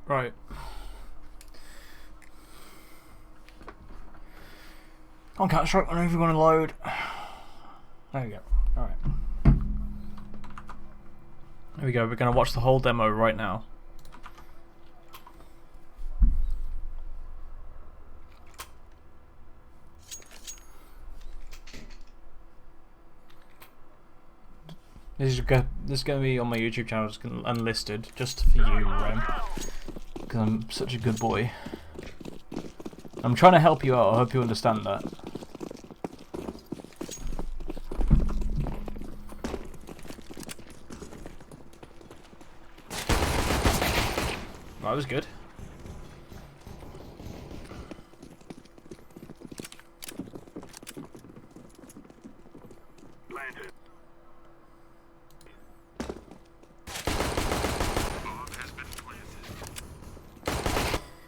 Right. On Counter Strike, I don't know if you're going to load. There we go. Alright. There we go. We're going to watch the whole demo right now. This is going to be on my YouTube channel, just unlisted, just for you, Rem. Because I'm such a good boy. I'm trying to help you out. I hope you understand that. That was good.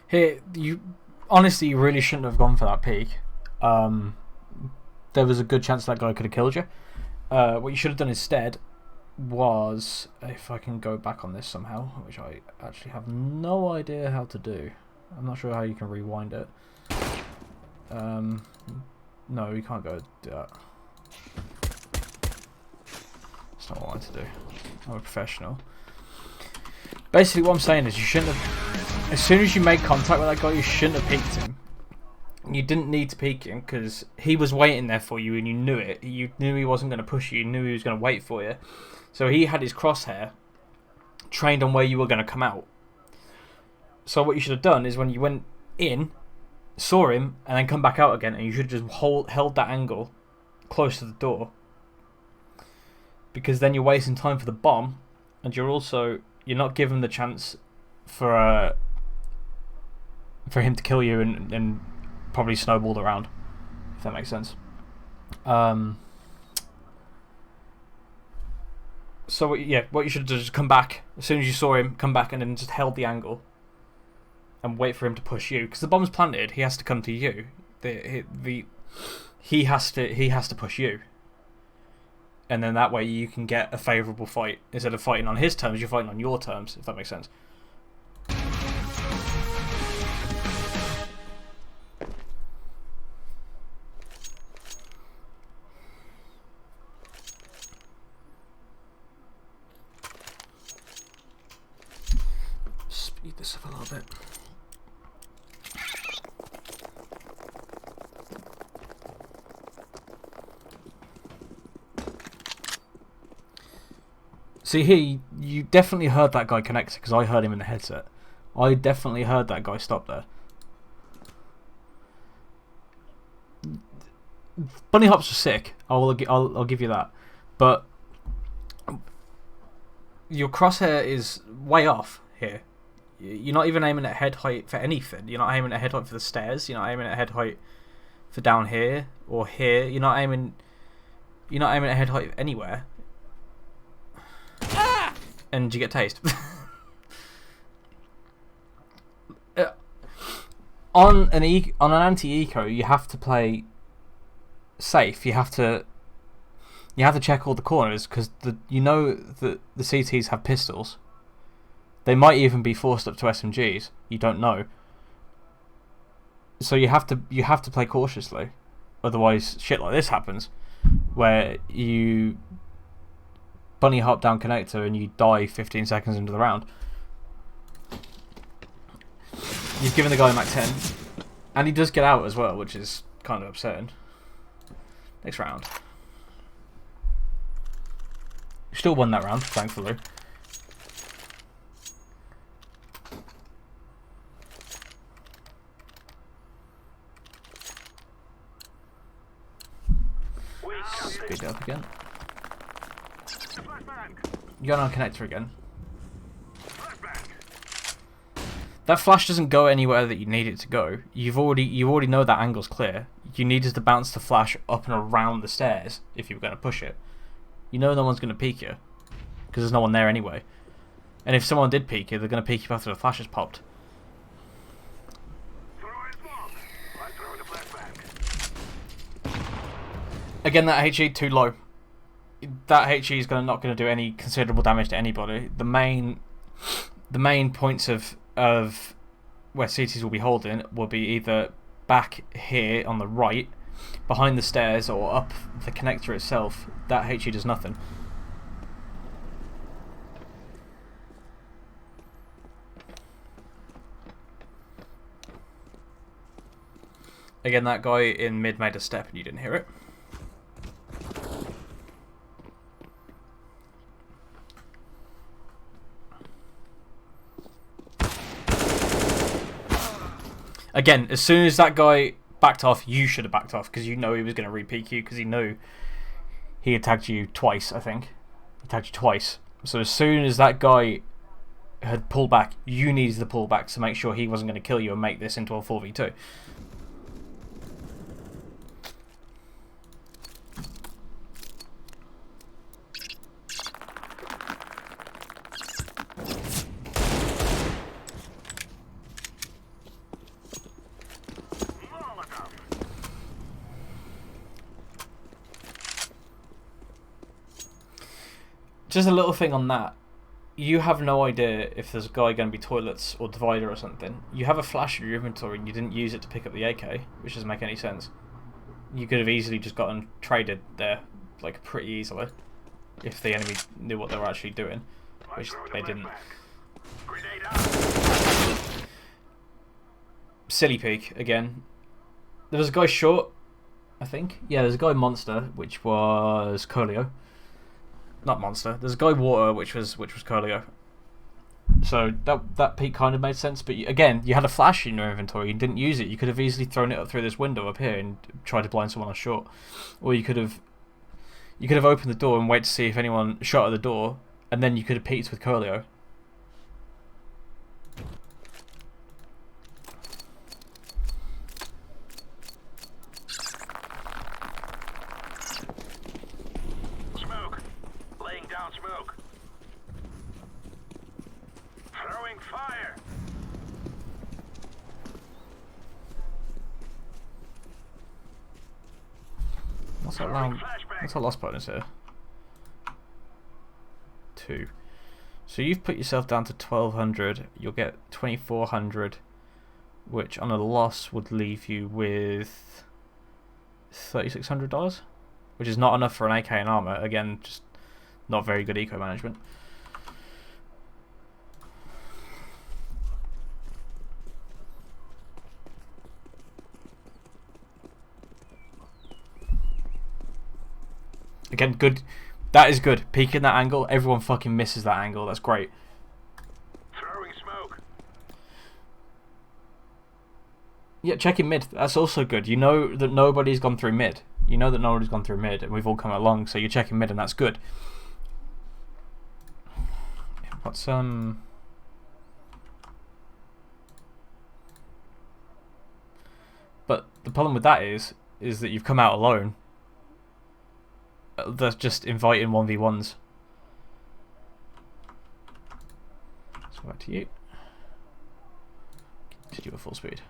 Here, you honestly you really shouldn't have gone for that peek. There was a good chance that guy could have killed you. What you should have done instead was, if I can go back on this somehow, which I actually have no idea how to do. I'm not sure how you can rewind it. No, you can't go do that. That's not what I want to do. I'm a professional. Basically, what I'm saying is you shouldn't have. As soon as you made contact with that guy, you shouldn't have peeked him. You didn't need to peek him because he was waiting there for you and you knew it. You knew he wasn't going to push you. You knew he was going to wait for you. So he had his crosshair trained on where you were going to come out. So what you should have done is when you went in, saw him, and then come back out again, and you should have just held that angle close to the door. Because then you're wasting time for the bomb, and you're not giving the chance for him to kill you and probably snowballed around, if that makes sense. So yeah, what you should do is come back as soon as you saw him, come back and then just held the angle and wait for him to push you, because the bomb's planted. He has to come to you. He has to push you, and then that way you can get a favourable fight. Instead of fighting on his terms, you're fighting on your terms, if that makes sense. Speed this up a little bit. See here, you definitely heard that guy connect because I heard him in the headset. I definitely heard that guy stop there. Bunny hops were sick. I'll give you that, but your crosshair is way off here. You're not even aiming at head height for anything. You're not aiming at head height for the stairs. You're not aiming at head height for down here or here. You're not aiming at head height anywhere. And you get tased. On an anti-eco, you have to play safe. You have to check all the corners because the CTs have pistols. They might even be forced up to SMGs. You don't know. So you have to play cautiously. Otherwise, shit like this happens, where you bunny hop down connector and you die 15 seconds into the round. You've given the guy Mac 10, and he does get out as well, which is kind of upsetting. Next round. Still won that round, thankfully. Speed it up again. You're on connector again. That flash doesn't go anywhere that you need it to go. You already know that angle's clear. You needed to bounce the flash up and around the stairs if you were going to push it. You know no one's going to peek you because there's no one there anyway. And if someone did peek you, they're going to peek you after the flash has popped. Again, that HE too low. That HE is not going to do any considerable damage to anybody. The main points of of where CTs will be holding will be either back here on the right, behind the stairs, or up the connector itself. That HE does nothing. Again, that guy in mid made a step and you didn't hear it. Again, as soon as that guy backed off, you should have backed off, because you know he was going to re-peek you, because he knew he had tagged you twice, I think. He tagged you twice. So as soon as that guy had pulled back, you needed to pull back to make sure he wasn't going to kill you and make this into a 4v2. Just a little thing on that. You have no idea if there's a guy going to be toilets or divider or something. You have a flash in your inventory and you didn't use it to pick up the AK, which doesn't make any sense. You could have easily just gotten traded there, like, pretty easily, if the enemy knew what they were actually doing, which they didn't. Silly peek, again. There was a guy short, I think. Yeah, there's a guy monster, which was Colio. Not monster. There's a guy water, which was Colio. So that peak kind of made sense. But again, you had a flash in your inventory. You didn't use it. You could have easily thrown it up through this window up here and tried to blind someone on short. Or you could have opened the door and wait to see if anyone shot at the door, and then you could have peeked with Colio. What's our loss bonus here? 2. So you've put yourself down to 1,200. You'll get 2,400, which on a loss would leave you with $3,600, which is not enough for an AK and armor. Again, just not very good eco management. Again, good. That is good. Peeking that angle. Everyone fucking misses that angle. That's great. Throwing smoke. Yeah, checking mid. That's also good. You know that nobody's gone through mid. You know that nobody's gone through mid, and we've all come along. So you're checking mid, and that's good. What's But the problem with that is that you've come out alone. That's just inviting 1v1s. So back to you. Continue at full speed.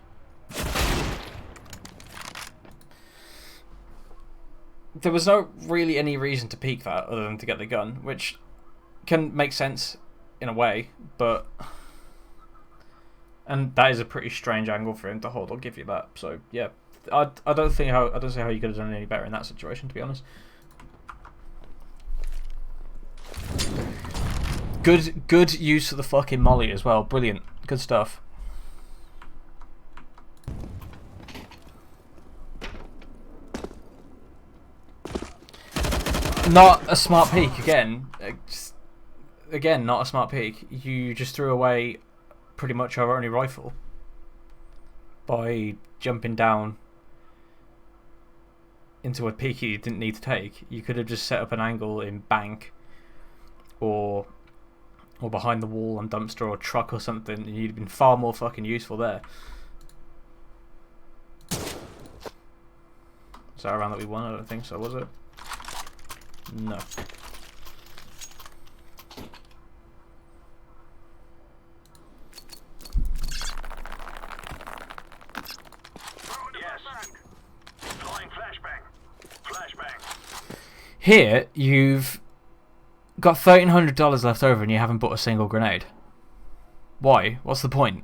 There was no really any reason to peek that other than to get the gun, which can make sense in a way, but and that is a pretty strange angle for him to hold. I'll give you that. So yeah, I don't see how you could have done any better in that situation, to be honest. Good use of the fucking molly as well. Brilliant. Good stuff. Not a smart peek again. Again, not a smart peek. You just threw away pretty much our only rifle by jumping down into a peek you didn't need to take. You could have just set up an angle in bank or behind the wall on dumpster or truck or something, and you'd have been far more fucking useful there. Is that a round that we won? I don't think so, was it? No. Here, you've got $1,300 left over and you haven't bought a single grenade. Why? What's the point?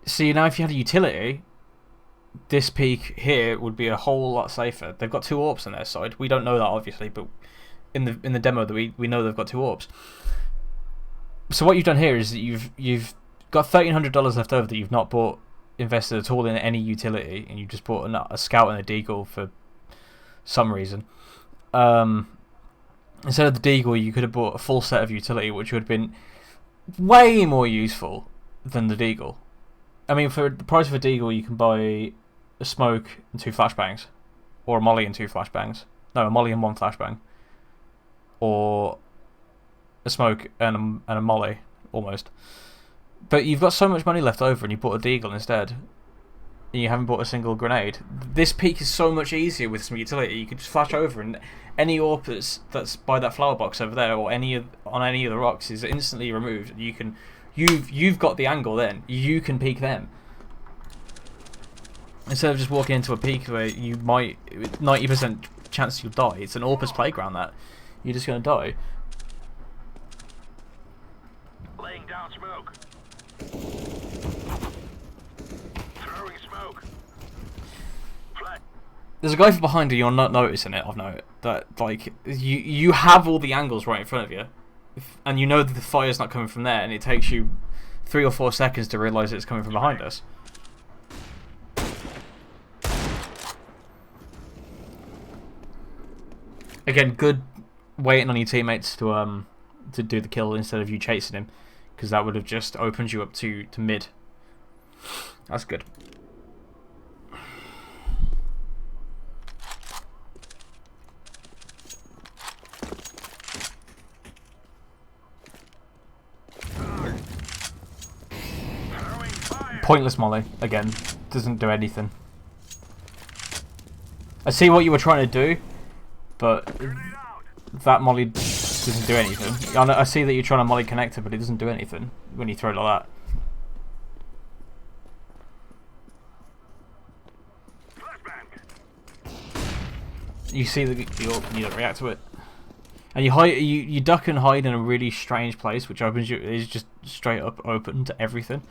See, now if you had a utility, this peak here would be a whole lot safer. They've got 2 AWPs on their side. We don't know that obviously, but in the demo that we know they've got 2 AWPs. So what you've done here is that you've got $1,300 left over that you've not invested at all in any utility, and you just bought a scout and a deagle for some reason. Instead of the deagle, you could have bought a full set of utility, which would have been way more useful than the deagle. I mean, for the price of a deagle, you can buy a smoke and 2 flashbangs, or a molly and 2 flashbangs. No, a molly and 1 flashbang, or a smoke and a molly, almost. But you've got so much money left over, and you bought a deagle instead, and you haven't bought a single grenade. This peak is so much easier with some utility. You can just flash over, and any AWP that's by that flower box over there, or on any of the rocks, is instantly removed. You've got the angle. Then you can peek them instead of just walking into a peak where you might 90% chance you'll die. It's an AWP's playground that you're just gonna die. Laying down smoke. Throwing smoke. Flag. There's a guy from behind you. You're not noticing it. I've noticed that. Like you have all the angles right in front of you, and you know that the fire's not coming from there, and it takes you 3 or 4 seconds to realise it's coming from behind us. Again, good waiting on your teammates to do the kill instead of you chasing him, because that would have just opened you up to mid. That's good. Pointless molly, again, doesn't do anything. I see what you were trying to do, but that molly doesn't do anything. I see that you're trying to molly connector, but it doesn't do anything when you throw it like that. You see the AWP and you don't react to it. And you duck and hide in a really strange place, which opens you is just straight up open to everything.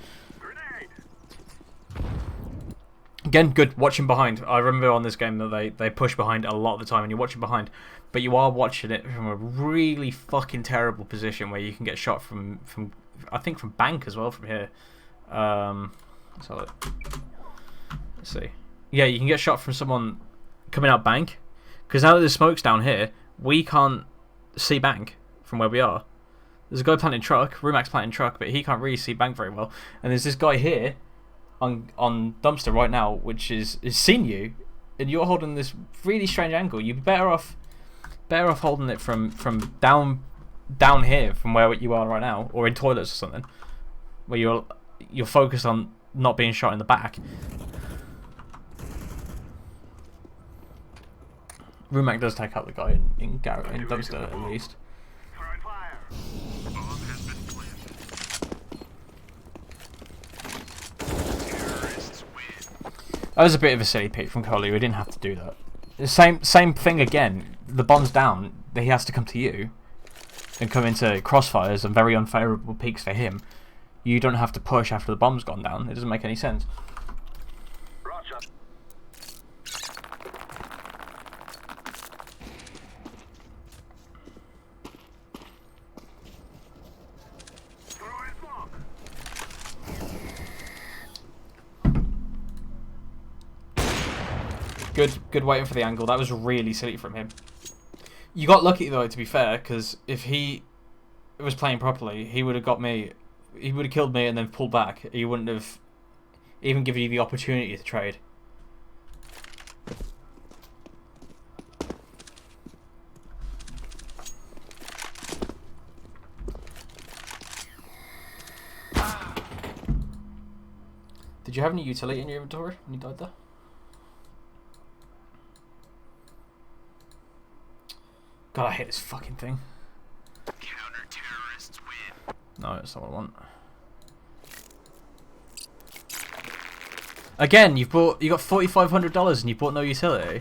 Again, good watching behind. I remember on this game that they push behind a lot of the time, and you're watching behind, but you are watching it from a really fucking terrible position where you can get shot from I think from bank as well from here. Let's see. Yeah, you can get shot from someone coming out bank, because now that there's smokes down here, we can't see bank from where we are. There's a guy planting truck, Rumax planting truck, but he can't really see bank very well. And there's this guy here on dumpster right now, which is seen you, and you're holding this really strange angle. You'd be better off holding it from down here, from where you are right now, or in toilets or something, where you're focused on not being shot in the back. Rumac does take out the guy in dumpster at least. That was a bit of a silly pick from Coley. We didn't have to do that. The same thing again. The bomb's down. He has to come to you and come into crossfires and very unfavourable peaks for him. You don't have to push after the bomb's gone down. It doesn't make any sense. Good waiting for the angle. That was really silly from him. You got lucky though, to be fair, because if he was playing properly, he would have got me. He would have killed me and then pulled back. He wouldn't have even given you the opportunity to trade. Did you have any utility in your inventory when you died there? God, I hate this fucking thing. Counter-terrorists win. No, that's not what I want. Again, you got $4,500 and you bought no utility.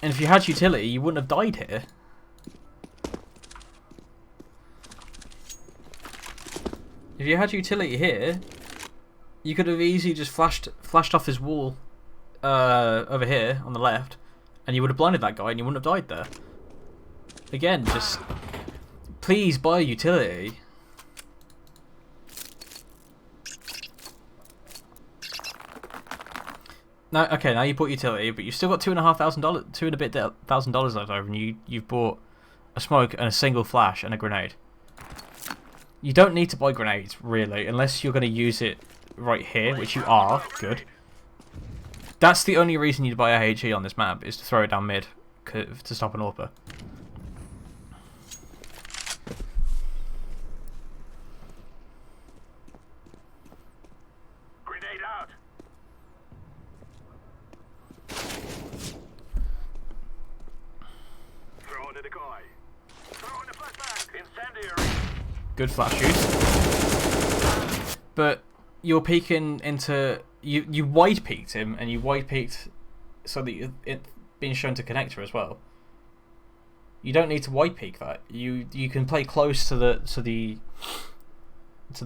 And if you had utility, you wouldn't have died here. If you had utility here, you could have easily just flashed off his wall over here on the left, and you would have blinded that guy and you wouldn't have died there. Again, just please buy utility. Now, okay, now you bought utility, but you've still got $2,500, $2 and a bit thousand dollars left over, and you've bought a smoke and a single flash and a grenade. You don't need to buy grenades, really, unless you're going to use it right here, which you are. Good. That's the only reason you'd buy a HE on this map, is to throw it down mid to stop an AWPer. Grenade out. Throw in the decoy. Throw in the flashbang. Incendiary. Good flash use. But you're peeking into... You wide peeked him, and you wide peeked so that it's being shown to connector as well. You don't need to wide peek that. You can play close to the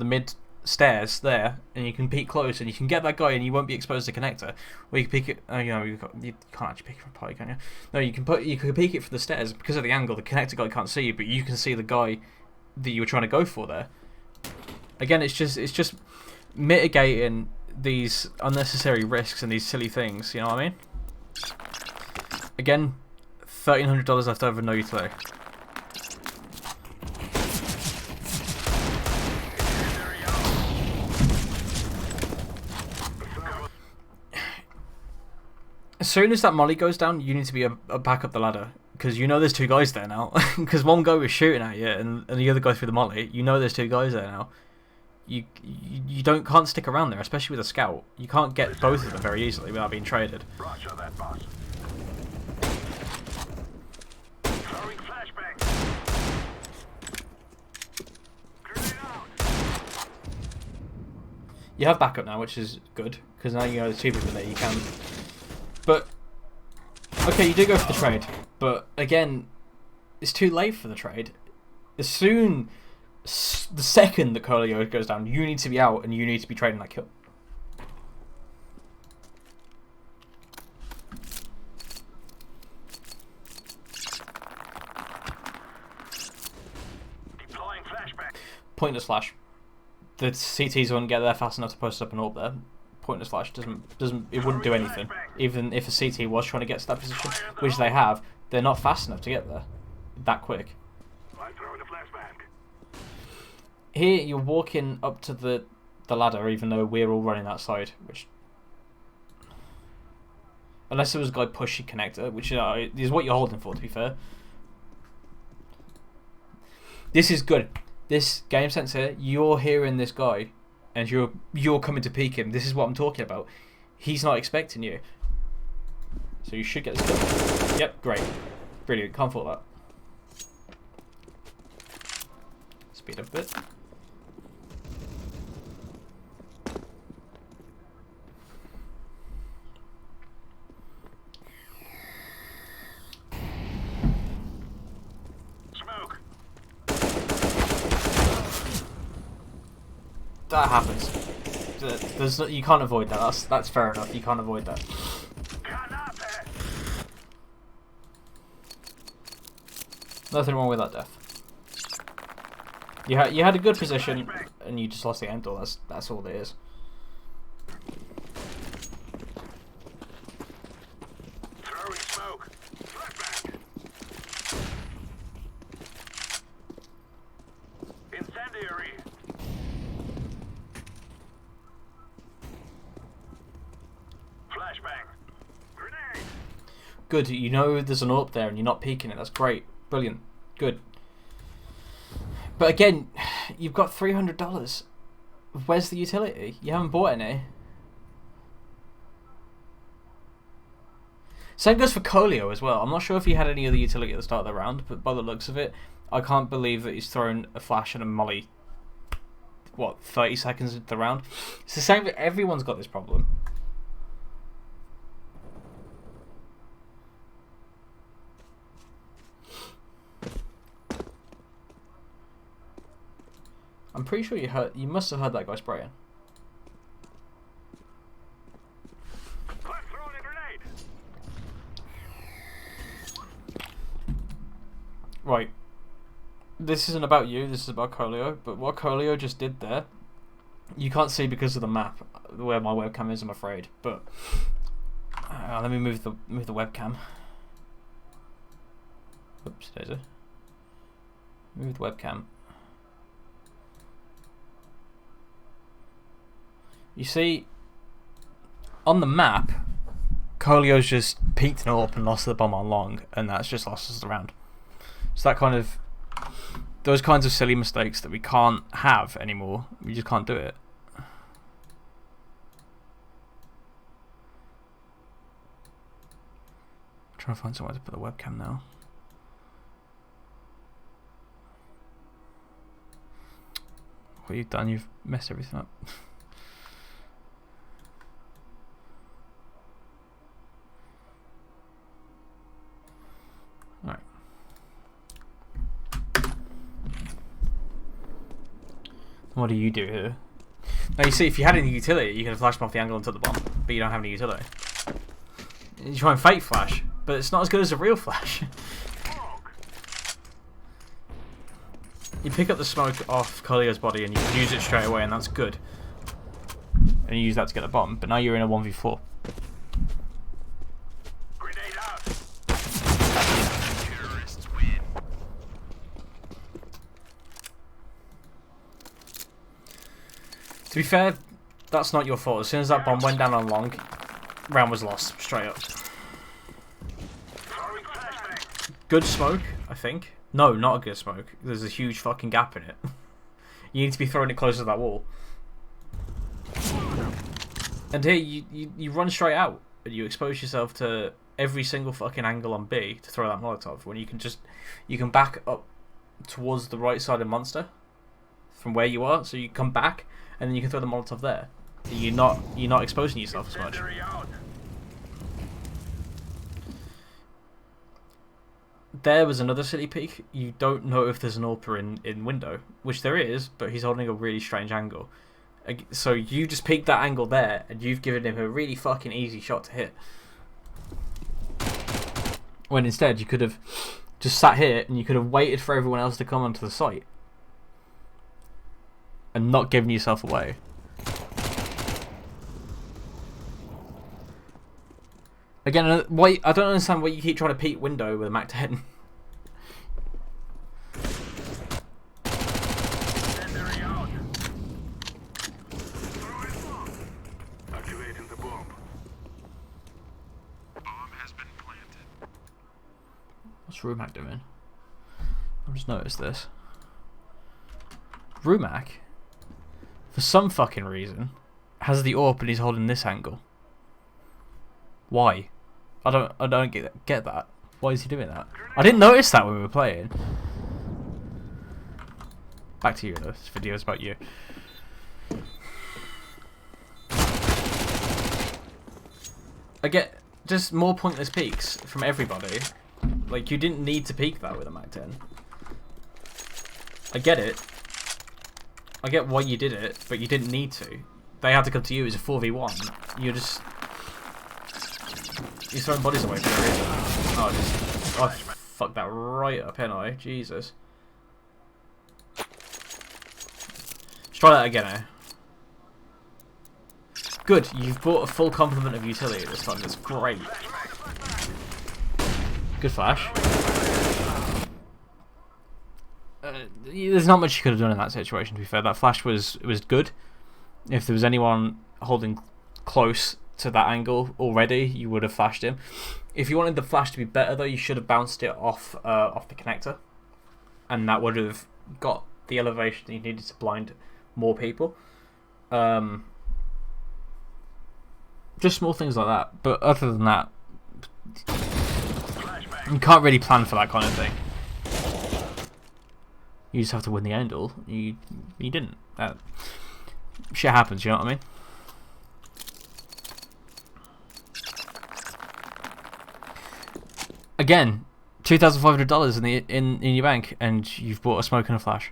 mid stairs there, and you can peek close, and you can get that guy, and you won't be exposed to connector. Or you can peek it. You know, you can't actually peek from a party, can you? No, you can peek it from the stairs because of the angle. The connector guy can't see you, but you can see the guy that you were trying to go for there. Again, it's just mitigating these unnecessary risks and these silly things. You know what I mean? Again, $1,300 left over, no utility. As soon as that molly goes down, you need to be back up the ladder, because you know there's two guys there now. Because one guy was shooting at you, and the other guy through the molly. You know there's two guys there now. You can't stick around there, especially with a scout. You can't get both of them very easily without being traded. Roger that, boss. Throwing flashbang. Grenade out. You have backup now, which is good, because now you know there's two people there. You can. But okay, you do go for the trade, but again, it's too late for the trade. The second that Colio goes down, you need to be out and you need to be trading that kill. Deploying flashbang. Pointless flash. The CTs wouldn't get there fast enough to post up an AWP there. Pointless flash it wouldn't do anything. Even if a CT was trying to get to that position, which they have, they're not fast enough to get there that quick. I'm throwing the flashbang. Here you're walking up to the ladder, even though we're all running that side, which, unless there was a guy pushing connector, which is what you're holding for, to be fair. This is good. This game sense here, you're hearing this guy, and you're coming to peek him. This is what I'm talking about. He's not expecting you, so you should get this kill. Yep, great, brilliant. Can't fault that. Speed up a bit. That happens. You can't avoid that. That's fair enough. You can't avoid that. Nothing wrong with that death. You had a good position and you just lost the end door. That's all it is. Throwing smoke. Flashbang. Incendiary. Flashbang. Grenade. Good. You know there's an AWP there and you're not peeking it. That's great. Brilliant. Good. But again, you've got $300. Where's the utility? You haven't bought any. Same goes for Colio as well. I'm not sure if he had any other utility at the start of the round, but by the looks of it, I can't believe that he's thrown a flash and a molly, what, 30 seconds into the round? It's the same, everyone's got this problem. pretty sure you must have heard that guy spraying. Flash throwing a grenade. Right. This isn't about you, this is about Colio, but what Colio just did there, you can't see because of the map, where my webcam is, I'm afraid, but let me move the webcam. Oops, there's it. Move the webcam. You see, on the map, Colio's just peeked an AWP and lost the bomb on long, and that's just lost us the round. So that kind of, those kinds of silly mistakes that we can't have anymore, we just can't do it. I'm trying to find somewhere to put the webcam now. What you've done, you've messed everything up. Alright. What do you do here? Now you see, if you had any utility, you could have flashed him off the angle and took the bomb, but you don't have any utility. You try and fake flash, but it's not as good as a real flash. You pick up the smoke off Colio's body and you use it straight away, and that's good. And you use that to get the bomb, but now you're in a 1v4. Grenade out. Terrorists win. To be fair, that's not your fault. As soon as that bomb went down on long, round was lost, straight up. Throwing flashbang. Good smoke, I think. No, not a good smoke. There's a huge fucking gap in it. You need to be throwing it closer to that wall. And here, you run straight out, and you expose yourself to every single fucking angle on B to throw that Molotov, when you can back up towards the right side of Monster from where you are, so you come back, and then you can throw the Molotov there. You're not exposing yourself as much. Incendiary out. There was another silly peek. You don't know if there's an AWPer in window, which there is, but he's holding a really strange angle. So you just peeked that angle there, and you've given him a really fucking easy shot to hit. When instead you could have just sat here and you could have waited for everyone else to come onto the site and not given yourself away. Again, why I don't understand why you keep trying to peek window with a Mac 10. Incendiary out. Throwing bomb. Activating the bomb. Bomb has been planted. What's Rumac doing? I've just noticed this. Rumac, for some fucking reason, has the AWP and he's holding this angle. Why? I don't get that. Why is he doing that? I didn't notice that when we were playing. Back to you though. This video is about you. I get just more pointless peeks from everybody. Like, you didn't need to peek that with a Mac 10. I get it. I get why you did it, but you didn't need to. They had to come to you as a 4v1. You're throwing bodies away for no reason. Oh, I fucked that right up, ain't I? Jesus. Let's try that again, eh? Good, you've brought a full complement of utility this time. That's great. Good flash. There's not much you could have done in that situation, to be fair. That flash was good. If there was anyone holding close to that angle already, you would have flashed him. If you wanted the flash to be better, though, you should have bounced it off the connector, and that would have got the elevation you needed to blind more people. Just small things like that. But other than that, you can't really plan for that kind of thing. You just have to win the angle. You didn't. Shit happens. You know what I mean? Again, $2,500 in your bank, and you've bought a smoke and a flash.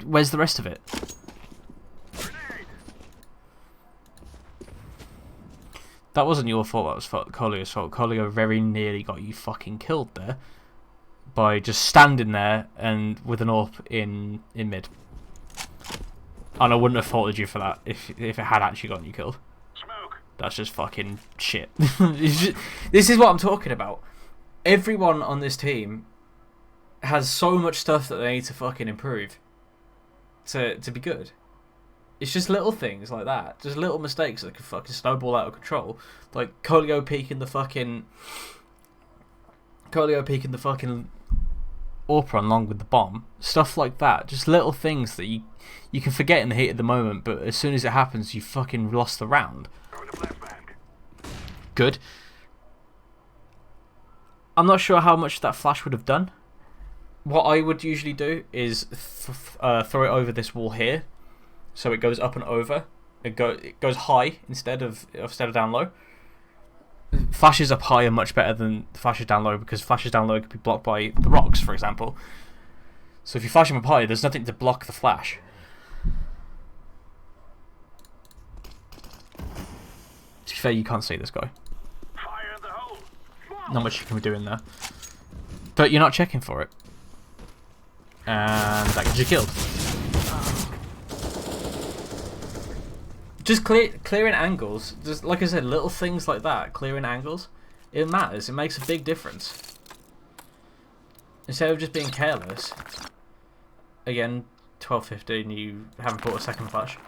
Where's the rest of it? That wasn't your fault, that was Colio's fault. Colio very nearly got you fucking killed there by just standing there and with an AWP in mid. And I wouldn't have faulted you for that if it had actually gotten you killed. Smoke. That's just fucking shit. This is what I'm talking about. Everyone on this team has so much stuff that they need to fucking improve to be good. It's just little things like that. Just little mistakes that can fucking snowball out of control. Like Colio peeking the fucking AWP on long with the bomb. Stuff like that. Just little things that you can forget in the heat of the moment, but as soon as it happens, you fucking lost the round. Good. I'm not sure how much that flash would have done. What I would usually do is throw it over this wall here, so it goes up and over. It goes high instead of down low. Flashes up high are much better than flashes down low, because flashes down low could be blocked by the rocks, for example. So if you flash them up high, there's nothing to block the flash. To be fair, you can't see this guy. Fire in the hole. Not much you can do in there. But you're not checking for it. And that gets you killed. Just clearing angles, just like I said, little things like that, clearing angles, it matters. It makes a big difference. Instead of just being careless. Again, 12-15, you haven't bought a second flash.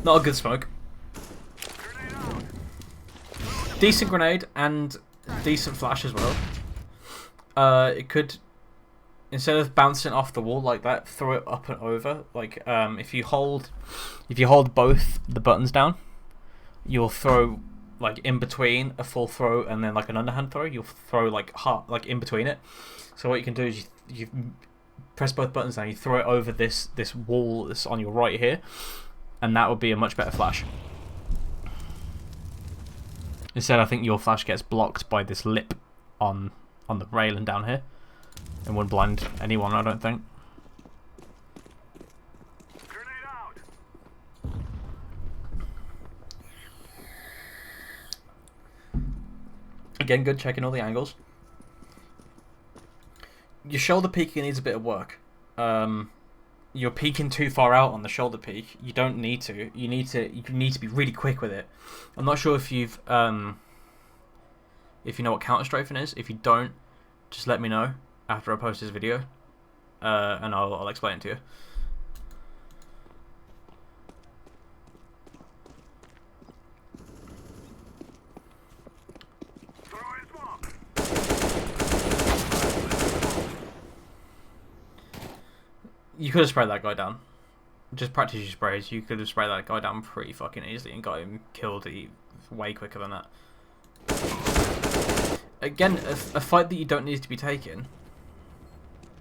Not a good smoke. Decent grenade and decent flash as well. It could, instead of bouncing off the wall like that, throw it up and over. Like if you hold both the buttons down, you'll throw like in between a full throw and then like an underhand throw. You'll throw like in between it. So what you can do is you press both buttons down. You throw it over this wall that's on your right here, and that would be a much better flash. Instead, I think your flash gets blocked by this lip on the railing down here. It wouldn't blind anyone, I don't think. Grenade out. Again, good checking all the angles. Your shoulder peeking needs a bit of work. You're peeking too far out on the shoulder peek. You don't need to. You need to be really quick with it. I'm not sure if you know what counter strafing is. If you don't, just let me know after I post this video, and I'll explain it to you. You could have sprayed that guy down. Just practice your sprays. You could have sprayed that guy down pretty fucking easily and got him killed way quicker than that. Again, a fight that you don't need to be taking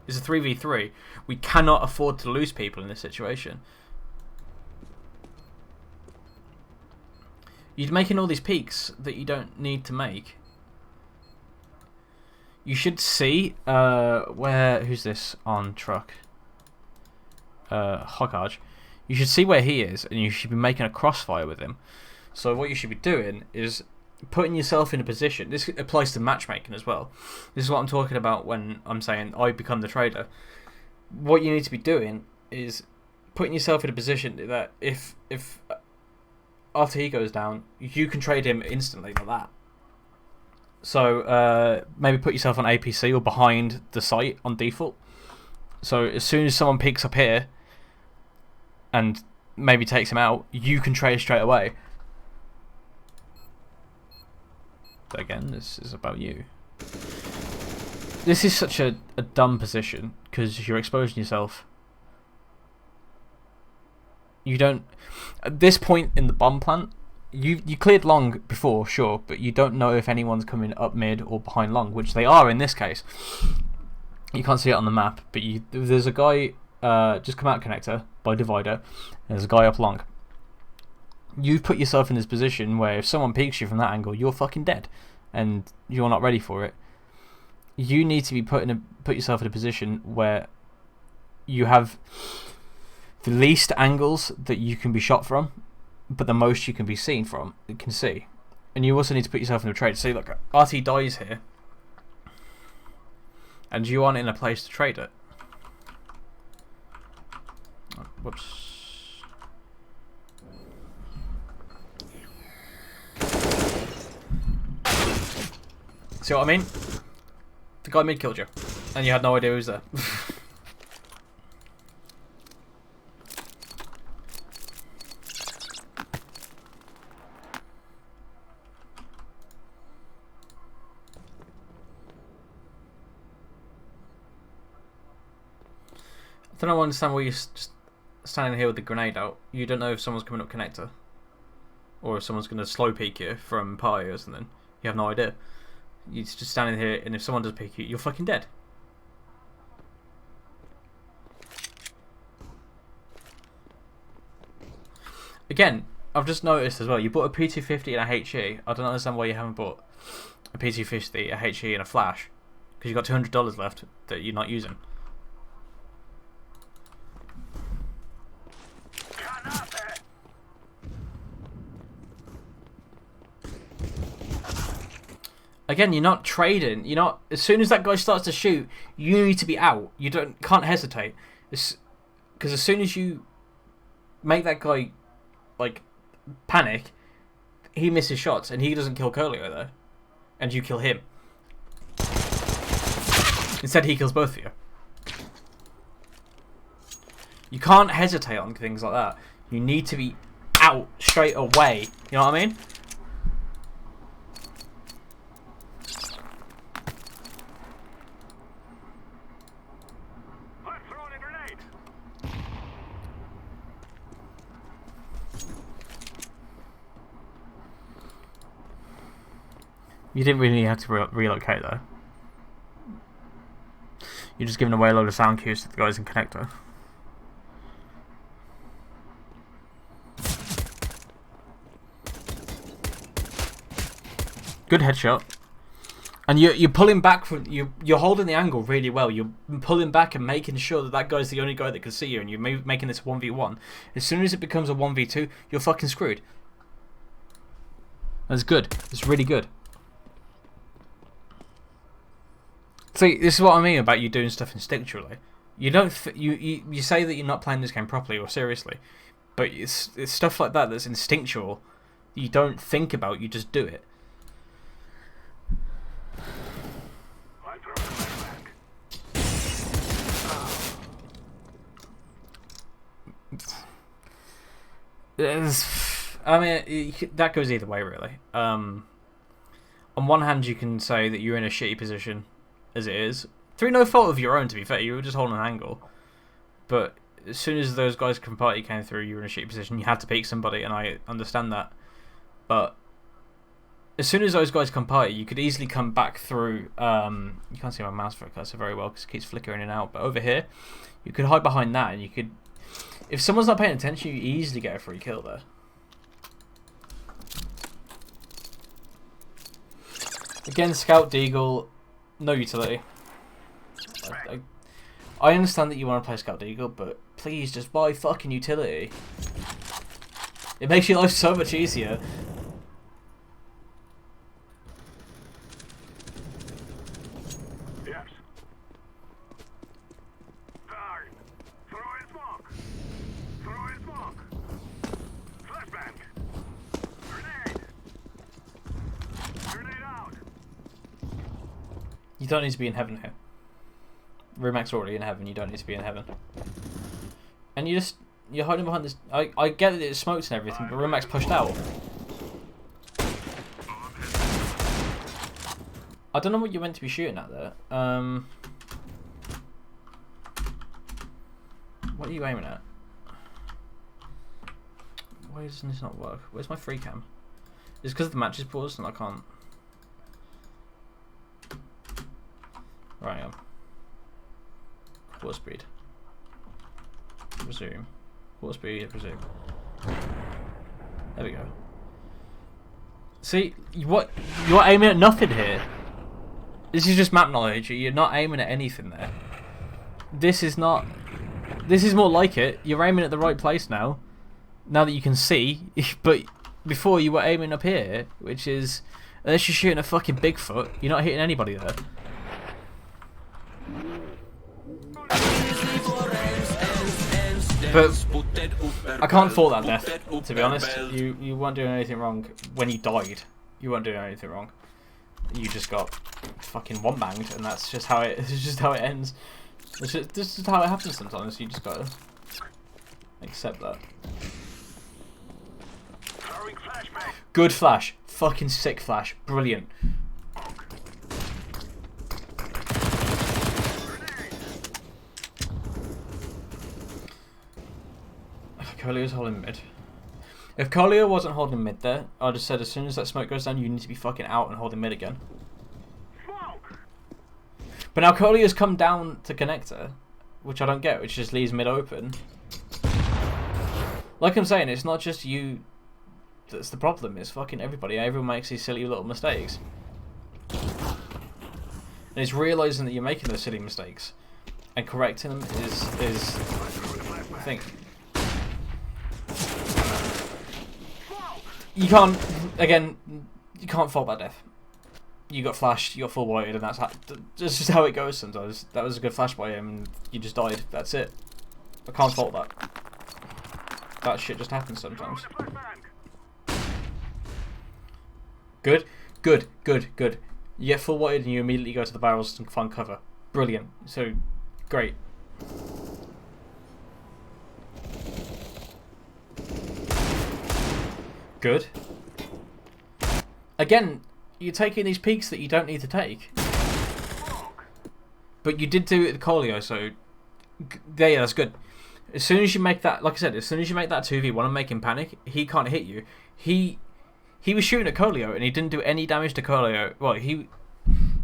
is a 3v3. We cannot afford to lose people in this situation. You're making all these peaks that you don't need to make. You should see who's this on truck? Hoggarge. You should see where he is, and you should be making a crossfire with him. So what you should be doing is putting yourself in a position. This applies to matchmaking as well. This is what I'm talking about when I'm saying I become the trader. What you need to be doing is putting yourself in a position that if after he goes down, you can trade him instantly like that. So maybe put yourself on APC or behind the site on default. So as soon as someone picks up here and maybe takes him out, you can trade straight away. But again, this is about you. This is such a dumb position because you're exposing yourself. You don't... At this point in the bomb plant, you cleared long before, sure, but you don't know if anyone's coming up mid or behind long, which they are in this case. You can't see it on the map, but there's a guy just come out connector by divider, and there's a guy up long. You've put yourself in this position where if someone peeks you from that angle, you're fucking dead, and you're not ready for it. you need to be put yourself in a position where you have the least angles that you can be shot from, but the most you can be seen from. You can see, and you also need to put yourself in a trade. See, look, RT dies here, and you aren't in a place to trade it. Oh, whoops. See what I mean? The guy mid killed you, and you had no idea who was there. I don't understand why you're just standing here with the grenade out. You don't know if someone's coming up connector, or if someone's going to slow peek you from party or something. You have no idea. You're just standing here, and if someone does peek you, you're fucking dead. Again, I've just noticed as well, you bought a P250 and a HE. I don't understand why you haven't bought a P250, a HE, and a flash. Because you've got $200 left that you're not using. Again, you're not trading. You're not. As soon as that guy starts to shoot, you need to be out. You can't hesitate. Because as soon as you make that guy like panic, he misses shots and he doesn't kill Curlio there, and you kill him. Instead, he kills both of you. You can't hesitate on things like that. You need to be out straight away. You know what I mean? You didn't really have to relocate though. You're just giving away a load of sound cues to the guys in connector. Good headshot. And you're pulling back from you're holding the angle really well. You're pulling back and making sure that guy's the only guy that can see you, and you're making this 1v1. As soon as it becomes a 1v2, you're fucking screwed. That's good. It's really good. See, this is what I mean about you doing stuff instinctually. You don't you say that you're not playing this game properly or seriously, but it's stuff like that that's instinctual. You don't think about. You just do it. I mean, that goes either way, really. On one hand, you can say that you're in a shitty position as it is, through no fault of your own, to be fair. You were just holding an angle. But as soon as those guys from party came through, you were in a shitty position. You had to peek somebody, and I understand that. But as soon as those guys come party, you could easily come back through. You can't see my mouse cursor very well because it keeps flickering in and out. But over here, you could hide behind that, and you could. If someone's not paying attention, you easily get a free kill there. Again, Scout Deagle, no utility. I understand that you want to play Scout Deagle, but please just buy fucking utility. It makes your life so much easier. Yes. Target. Throw in smoke. Throw in smoke. Flashbang. Grenade. Grenade out. You don't need to be in heaven here. Rumak's already in heaven, you don't need to be in heaven. And you're hiding behind this. I get that it's smokes and everything, but Rumak's pushed out. I don't know what you're meant to be shooting at there. What are you aiming at? Why doesn't this not work? Where's my free cam? Is it because the match is paused and I can't? Right, I am. Quarter speed. Resume. Quarter speed, resume. There we go. See, you're aiming at nothing here. This is just map knowledge. You're not aiming at anything there. This is not... This is more like it. You're aiming at the right place now. Now that you can see. But before you were aiming up here. Which is... Unless you're shooting a fucking Bigfoot, you're not hitting anybody there. But I can't fault that death, to be honest. You weren't doing anything wrong when you died. You weren't doing anything wrong. You just got fucking one banged, and that's just how it. It's just how it ends. This is how it happens sometimes. You just gotta accept that. Good flash, fucking sick flash, brilliant. Colio's holding mid. If Colio wasn't holding mid there, I'd have said as soon as that smoke goes down, you need to be fucking out and holding mid again. But now Colio's come down to connector, which I don't get, which just leaves mid open. Like I'm saying, it's not just you that's the problem, it's fucking everybody. Everyone makes these silly little mistakes. And it's realising that you're making those silly mistakes and correcting them is I think. You can't, again, you can't fault that death. You got flashed, you got full whited, and that's just how it goes sometimes. That was a good flash by him, and you just died. That's it. I can't fault that. That shit just happens sometimes. Good, good, good, good. You get full whited and you immediately go to the barrels and find cover. Brilliant. So, great. Good. Again, you're taking these peaks that you don't need to take. But you did do it with Colio, so yeah, that's good. As soon as you make that, like I said, as soon as you make that 2v1 and make him panic, he can't hit you. He was shooting at Colio and he didn't do any damage to Colio. Well, he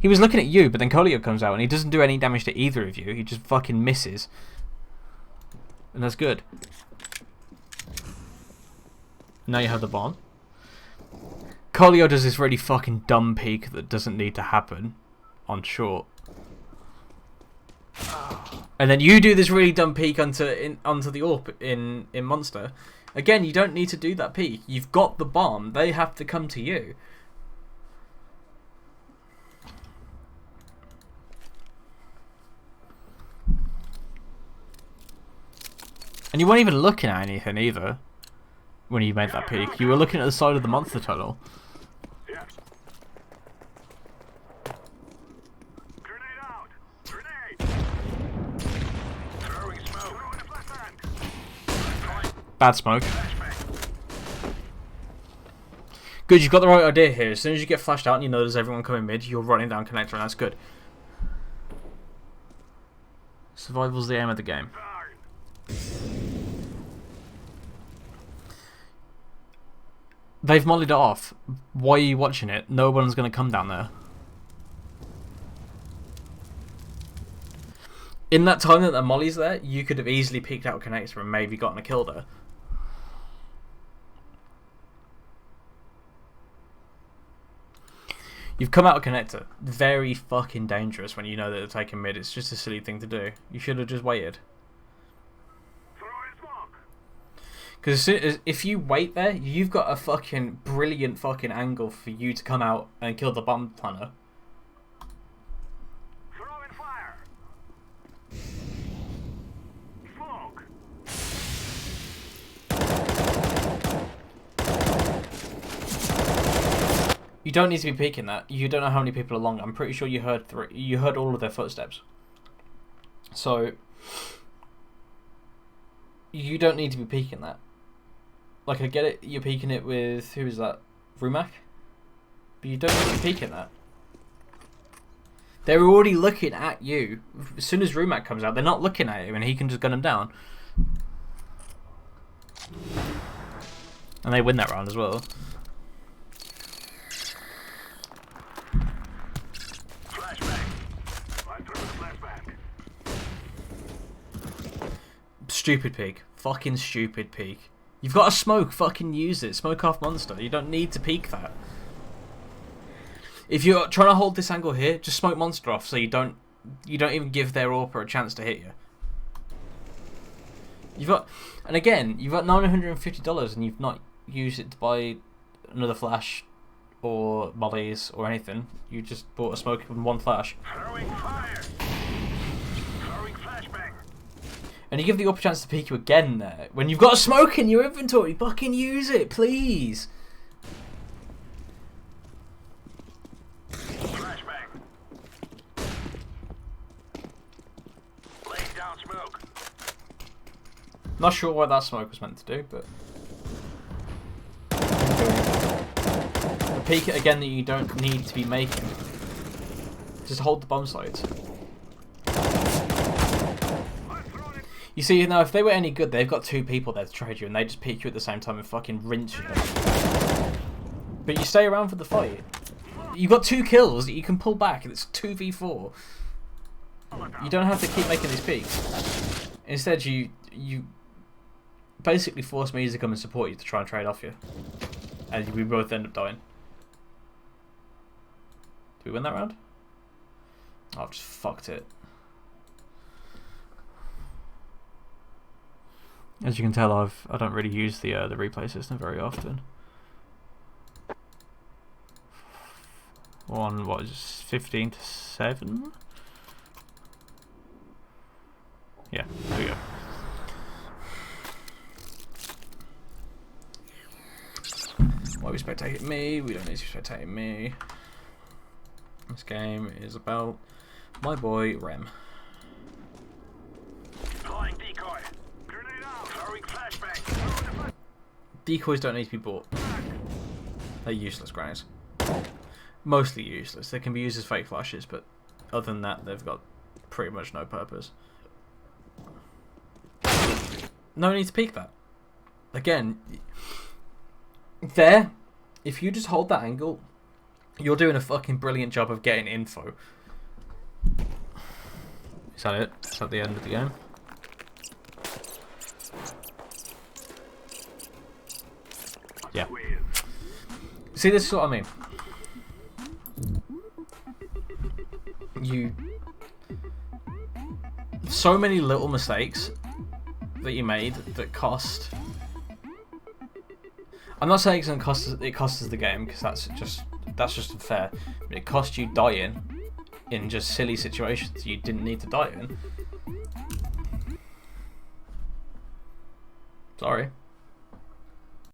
was looking at you, but then Colio comes out and he doesn't do any damage to either of you. He just fucking misses. And that's good. Now you have the bomb. Colio does this really fucking dumb peek that doesn't need to happen on short. And then you do this really dumb peek onto the AWP in Monster. Again, you don't need to do that peek. You've got the bomb. They have to come to you. And you weren't even looking at anything either when you made that peek. You were looking at the side of the monster tunnel. Yes. Grenade out. Grenade. Throwing smoke. Throwing a flashbang. Bad smoke. Good, you've got the right idea here. As soon as you get flashed out and you know there's everyone coming mid, you're running down connector and that's good. Survival's the aim of the game. They've mollied it off. Why are you watching it? No one's going to come down there. In that time that the molly's there, you could have easily peeked out connector and maybe gotten a kill there. You've come out of connector. Very fucking dangerous when you know that they're taking mid. It's just a silly thing to do. You should have just waited. Because if you wait there, you've got a fucking brilliant fucking angle for you to come out and kill the bomb planner. Throwing fire. Smoke. You don't need to be peeking that. You don't know how many people are along. I'm pretty sure you heard you heard all of their footsteps. So you don't need to be peeking that. Like, I get it, you're peeking it with, who is that? Rumac? But you don't need to be peeking that. They're already looking at you. As soon as Rumac comes out, they're not looking at you and he can just gun them down. And they win that round as well. Flashbang. I throw the flashbang. Stupid peek. Fucking stupid peek. You've got a smoke, fucking use it. Smoke off monster. You don't need to peek that. If you're trying to hold this angle here, just smoke monster off so you don't even give their AWP a chance to hit you. You've got $950 and you've not used it to buy another flash or mollies or anything. You just bought a smoke and one flash. Throwing fire. Throwing flashbang. And you give the AWP a chance to peek you again there. When you've got a smoke in your inventory, fucking use it, please. Flashbang. Laying down smoke. Not sure what that smoke was meant to do, but a peek it again that you don't need to be making. Just hold the bomb sites. You see, now if they were any good, they've got 2 people there to trade you, and they just peek you at the same time and fucking rinse you. But you stay around for the fight. You've got 2 kills that you can pull back, and it's 2v4. You don't have to keep making these peeks. Instead, you basically force me to come and support you to try and trade off you. And we both end up dying. Did we win that round? Oh, I've just fucked it. As you can tell, I don't really use the replay system very often. What is this, 15-7? Yeah, there we go. Why are we spectating me? We don't need to spectate me. This game is about my boy Rem. Deploying decoy. Grenade out. Throwing flashbang. Decoys don't need to be bought. They're useless grenades. Mostly useless. They can be used as fake flashes, but other than that, they've got pretty much no purpose. No need to peek that. Again, there, if you just hold that angle, you're doing a fucking brilliant job of getting info. Is that it? Is that the end of the game? Yeah. See, this is what I mean. So many little mistakes that you made that cost. I'm not saying it costs us the game, because that's just unfair. But it cost you dying in just silly situations you didn't need to die in. Sorry.